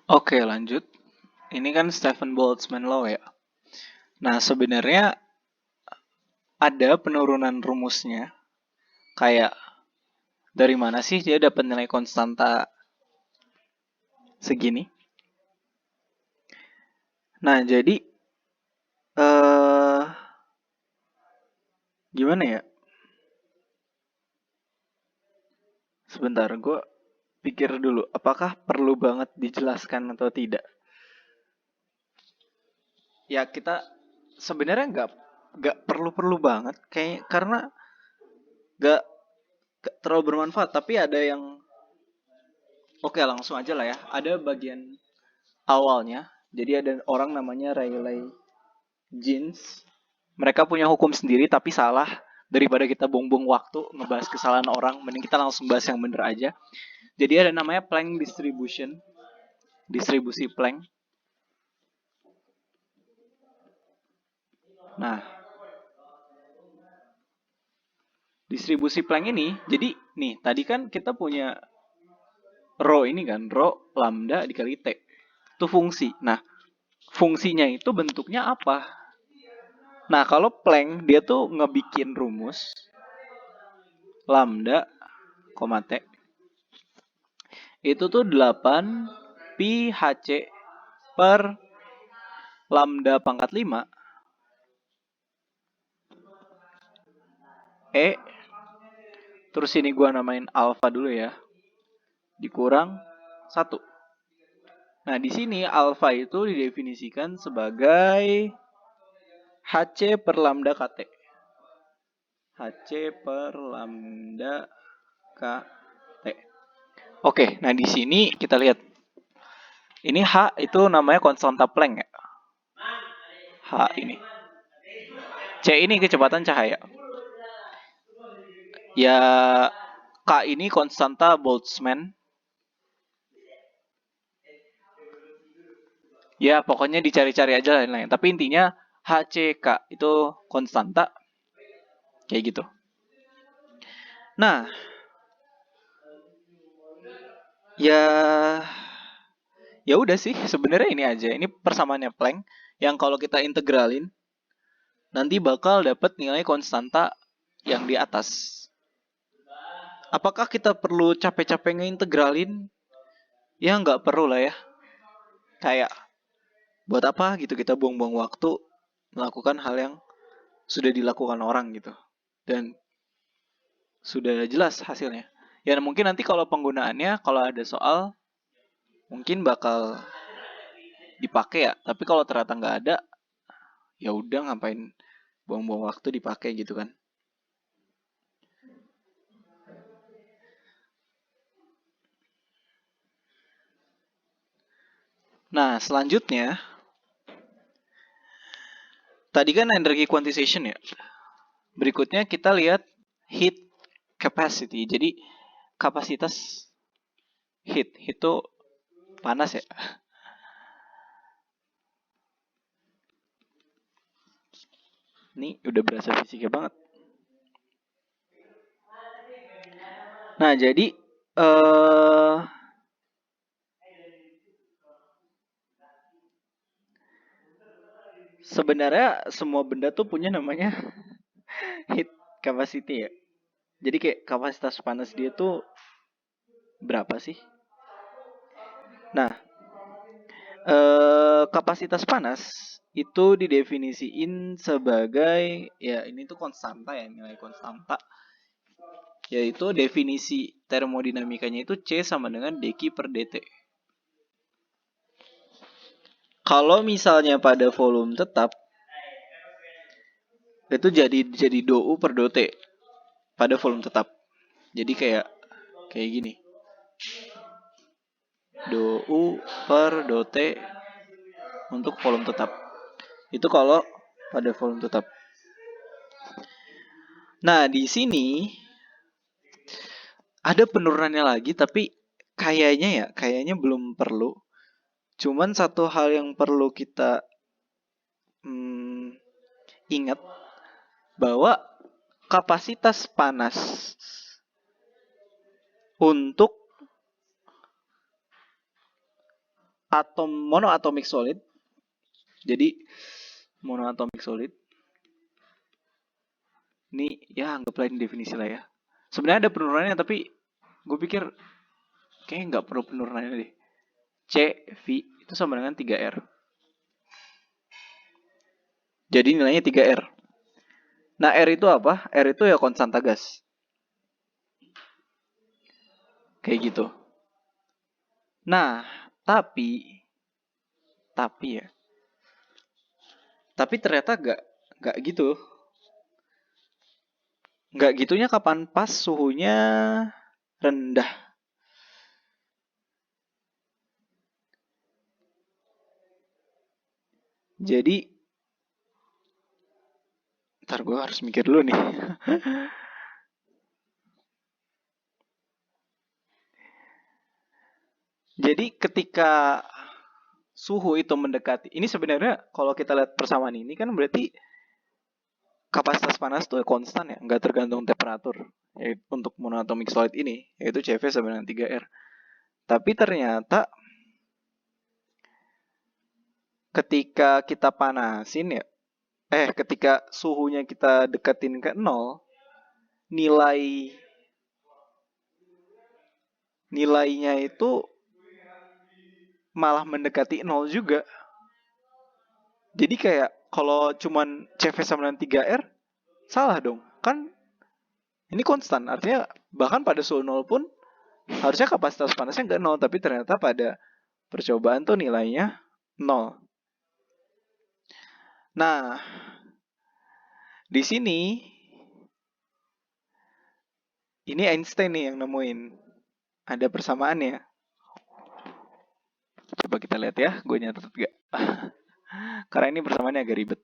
Oke, lanjut. Ini kan Stephen Boltzmann Law ya. Nah, sebenarnya ada penurunan rumusnya. Kayak dari mana sih dia dapat nilai konstanta segini? Nah, jadi eh gimana ya? Sebentar, gue pikir dulu. Apakah perlu banget dijelaskan atau tidak? Ya kita sebenarnya nggak perlu-perlu banget, kayak karena nggak terlalu bermanfaat. Tapi ada yang oke langsung aja lah ya. Ada bagian awalnya. Jadi ada orang namanya Rayleigh Jeans. Mereka punya hukum sendiri tapi salah. Daripada kita buang-buang waktu ngebahas kesalahan orang, mending kita langsung bahas yang bener aja. Jadi ada namanya Planck distribution, distribusi Planck. Nah, distribusi Planck ini, jadi nih tadi kan kita punya rho ini kan, rho lambda dikali T. Itu fungsi. Nah, fungsinya itu bentuknya apa? Nah, kalau Planck dia tuh ngebikin rumus lambda, T. Itu tuh 8 pi hc per lambda pangkat 5 E. Terus ini gua namain alfa dulu ya. Dikurang 1. Nah, di sini alfa itu didefinisikan sebagai hc per lambda kt. hc per lambda kt. Oke, nah di sini kita lihat. Ini H itu namanya konstanta Planck ya. H ini. C ini kecepatan cahaya. Ya, K ini konstanta Boltzmann. Ya, pokoknya dicari-cari aja lain-lain. Tapi intinya HCK itu konstanta. Kayak gitu. Nah, ya ya udah sih sebenarnya ini aja. Ini persamaannya Planck yang kalau kita integralin nanti bakal dapat nilai konstanta yang di atas. Apakah kita perlu capek-capek ngeintegralin? Ya nggak perlu lah ya. Kayak buat apa gitu kita buang-buang waktu melakukan hal yang sudah dilakukan orang gitu. Dan sudah jelas hasilnya. Ya mungkin nanti kalau penggunaannya kalau ada soal mungkin bakal dipakai ya. Tapi kalau ternyata nggak ada, ya udah ngapain buang-buang waktu dipakai gitu kan. Nah, selanjutnya tadi kan energy quantization ya. Berikutnya kita lihat heat capacity. Jadi kapasitas heat itu panas ya. Ini udah berasa fisika banget. Nah, jadi sebenarnya semua benda tuh punya namanya heat capacity ya. Jadi kayak kapasitas panas dia tuh berapa sih? Nah, kapasitas panas itu didefinisiin sebagai ya ini tuh konstanta ya, nilai konstanta. Yaitu definisi termodinamikanya itu C sama dengan dq per dt. Kalau misalnya pada volume tetap itu jadi dou per dot pada volume tetap. Jadi kayak gini. Dou per dot untuk volume tetap. Itu kalau pada volume tetap. Nah, di sini ada penurunannya lagi tapi kayaknya belum perlu. Cuman satu hal yang perlu kita ingat bahwa kapasitas panas untuk monoatomic solid. Jadi monoatomic solid ini ya anggaplah ini definisi lah ya. Sebenarnya ada penurunannya tapi gue pikir kayaknya nggak perlu penurunannya deh. CV itu sama dengan 3R. Jadi nilainya 3R. Nah, R itu apa? R itu ya konstanta gas. Kayak gitu. Nah, tapi ya. Tapi ternyata gak gitu. Gak gitunya kapan pas suhunya rendah. Jadi ntar gue harus mikir dulu nih. Jadi ketika suhu itu mendekati, ini sebenarnya kalau kita lihat persamaan ini kan berarti kapasitas panas tuh konstan ya, nggak tergantung temperatur. Yaitu untuk monoatomic solid ini, yaitu CV sama dengan 3R. Tapi ternyata ketika kita panasin ya, ketika suhunya kita deketin ke 0, nilainya itu malah mendekati 0 juga. Jadi kayak kalau cuman CV sama dengan 3R, salah dong. Kan ini konstan, artinya bahkan pada suhu 0 pun harusnya kapasitas panasnya nggak 0, tapi ternyata pada percobaan tuh nilainya 0. Nah, di sini ini Einstein nih yang nemuin. Ada persamaannya. Coba kita lihat ya, gue nyatet gak? Karena ini persamaannya agak ribet.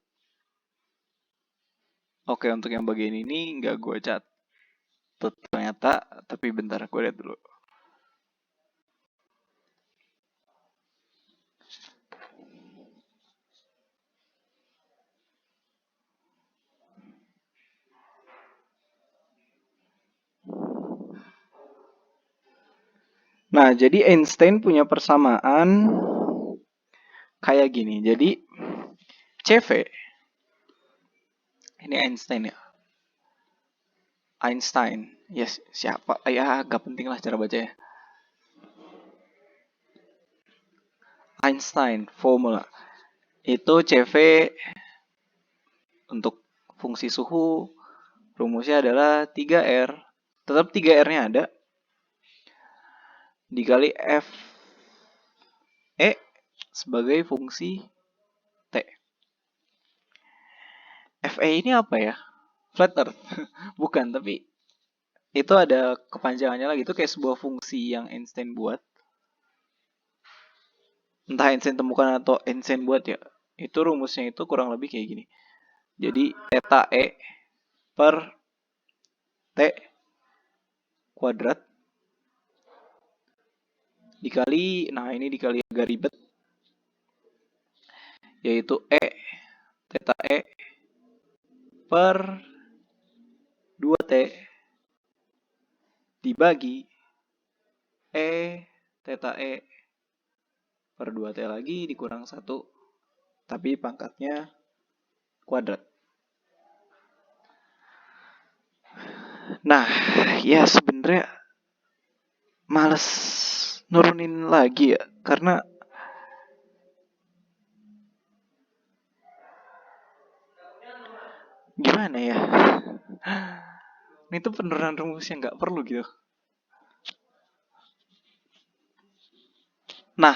Oke, untuk yang bagian ini nggak gue catat ternyata, tapi bentar gue lihat dulu. Nah, jadi Einstein punya persamaan kayak gini. Jadi CV ini Einstein ya. Einstein. Yes, siapa? Ya, gak penting lah cara bacanya. Einstein formula. Itu CV untuk fungsi suhu rumusnya adalah 3R. Tetap 3R-nya ada. Dikali F E sebagai fungsi T. FE ini apa ya? Flat Earth. Bukan, tapi itu ada kepanjangannya lagi. Itu kayak sebuah fungsi yang Einstein buat. Entah Einstein temukan atau Einstein buat ya. Itu rumusnya itu kurang lebih kayak gini. Jadi theta E per T kuadrat dikali, nah ini dikali agak ribet, yaitu theta E per 2T dibagi theta E per 2T lagi dikurang 1, tapi pangkatnya kuadrat. Nah, ya sebenarnya males nurunin lagi ya, karena gimana ya, ini tuh penurunan rumus yang nggak perlu gitu. Nah,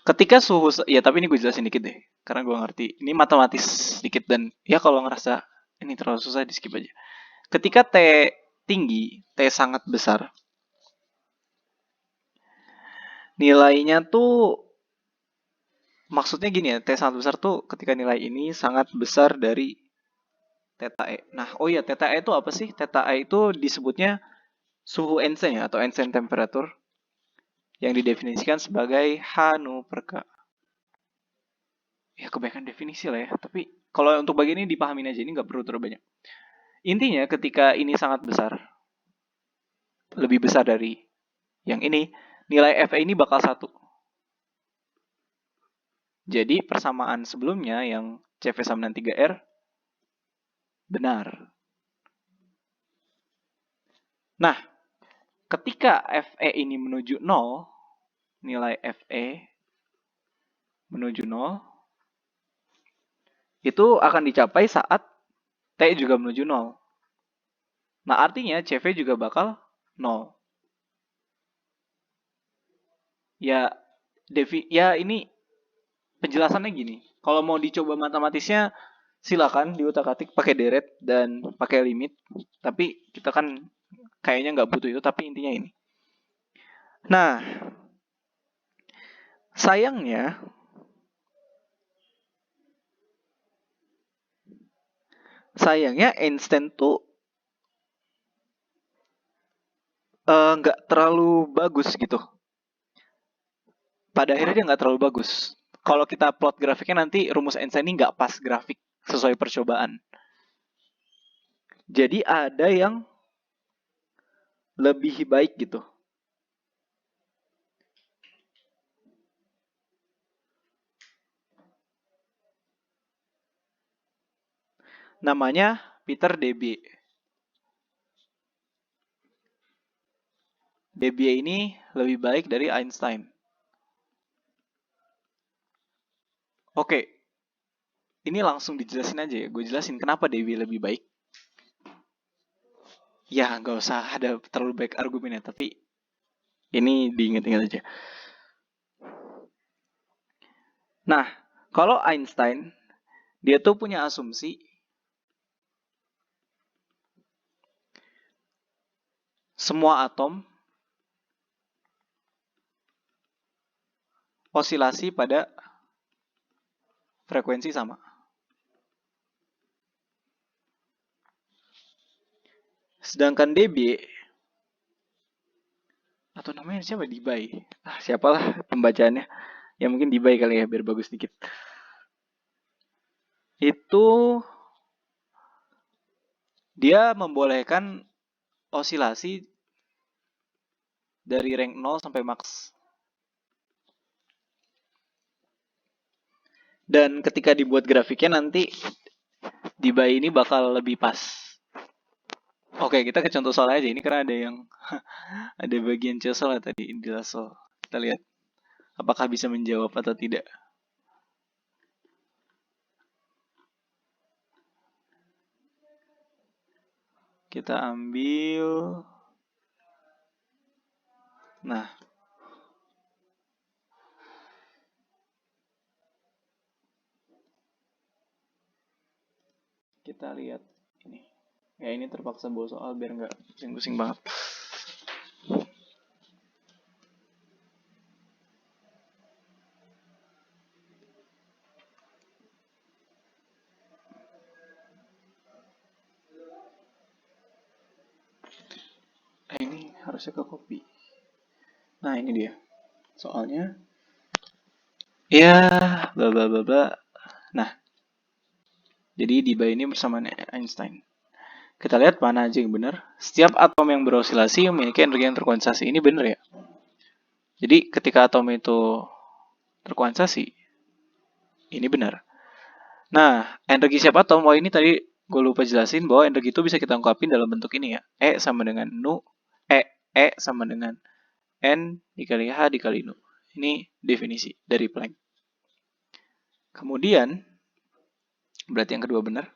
ketika suhu, ya tapi ini gue jelasin dikit deh, karena gue ngerti. Ini matematis sedikit dan ya kalau ngerasa ini terlalu susah di skip aja. Ketika T tinggi, T sangat besar, nilainya tuh maksudnya gini ya, T sangat besar tuh ketika nilai ini sangat besar dari theta E. Nah, oh iya, theta E itu apa sih? Theta E itu disebutnya suhu Einstein ya, atau Einstein temperature, yang didefinisikan sebagai H nu per K. Ya kebanyakan definisi lah ya, tapi kalau untuk bagian ini dipahamin aja, ini nggak perlu terlalu banyak. Intinya ketika ini sangat besar, lebih besar dari yang ini, nilai FE ini bakal 1. Jadi persamaan sebelumnya yang CV sama dengan 3R benar. Nah, ketika FE ini menuju 0, nilai FE menuju 0, itu akan dicapai saat T juga menuju 0. Nah, artinya CV juga bakal 0. Ya, ini penjelasannya gini. Kalau mau dicoba matematisnya, silakan diutak-atik pakai deret dan pakai limit. Tapi kita kan kayaknya nggak butuh itu, tapi intinya ini. Nah, sayangnya Einstein tuh nggak terlalu bagus gitu. Pada akhirnya dia nggak terlalu bagus. Kalau kita plot grafiknya nanti rumus Einstein ini nggak pas grafik sesuai percobaan. Jadi ada yang lebih baik gitu. Namanya Peter Debye. Debye ini lebih baik dari Einstein. Oke, ini langsung dijelasin aja ya. Gue jelasin kenapa Debye lebih baik. Ya, nggak usah ada terlalu baik argumennya, tapi ini diingat-ingat aja. Nah, kalau Einstein, dia tuh punya asumsi semua atom osilasi pada frekuensi sama. Sedangkan Debye, atau namanya siapa? Debye. Siapalah pembacaannya. Ya mungkin Debye kali ya, biar bagus dikit. Itu dia membolehkan osilasi dari rank 0 sampai max. Dan ketika dibuat grafiknya nanti Debye ini bakal lebih pas. Oke, kita ke contoh soal aja. Ini karena ada yang ada bagian C soal tadi di Lasol. Kita lihat apakah bisa menjawab atau tidak. Kita ambil. Nah. Kita lihat ini. Ya ini terpaksa bawa soal biar nggak pusing-pusing banget. Ini harusnya ke copy. Nah ini dia soalnya. Ya bla bla bla bla. Nah jadi Debye ini bersama Einstein. Kita lihat mana aja yang benar. Setiap atom yang berosilasi memiliki energi yang terkondensasi. Ini benar ya. Jadi ketika atom itu terkondensasi, ini benar. Nah, energi setiap atom, ini tadi gue lupa jelasin bahwa energi itu bisa kita ungkapin dalam bentuk ini ya. E sama dengan nu, E sama dengan N dikali H dikali nu. Ini definisi dari Planck. Kemudian, berarti yang kedua benar.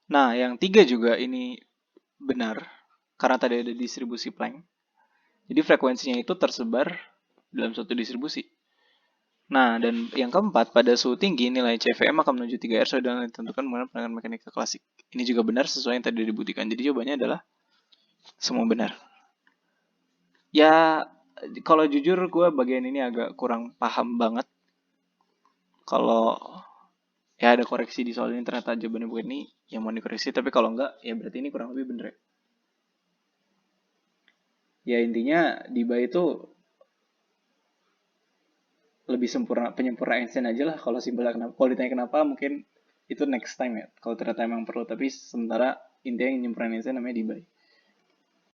Nah, yang tiga juga ini benar, karena tadi ada distribusi Planck. Jadi frekuensinya itu tersebar dalam suatu distribusi. Nah, dan yang keempat, pada suhu tinggi nilai CVM akan menuju 3R sesuai dengan ditentukan menggunakan penanganan mekanika klasik. Ini juga benar sesuai yang tadi dibuktikan. Jadi jawabannya adalah semua benar. Ya, kalau jujur gue bagian ini agak kurang paham banget. Kalau ya ada koreksi di soal ini ternyata jawabannya bukan ini, yang mau dikoreksi. Tapi kalau enggak, ya berarti ini kurang lebih benar. Ya intinya Debye itu lebih sempurna, penyempurna Einstein aja lah kalau simpelnya kenapa. Kalau ditanya kenapa mungkin itu next time ya. Kalau ternyata emang perlu, tapi sementara intinya yang nyempurnain Einstein namanya Debye.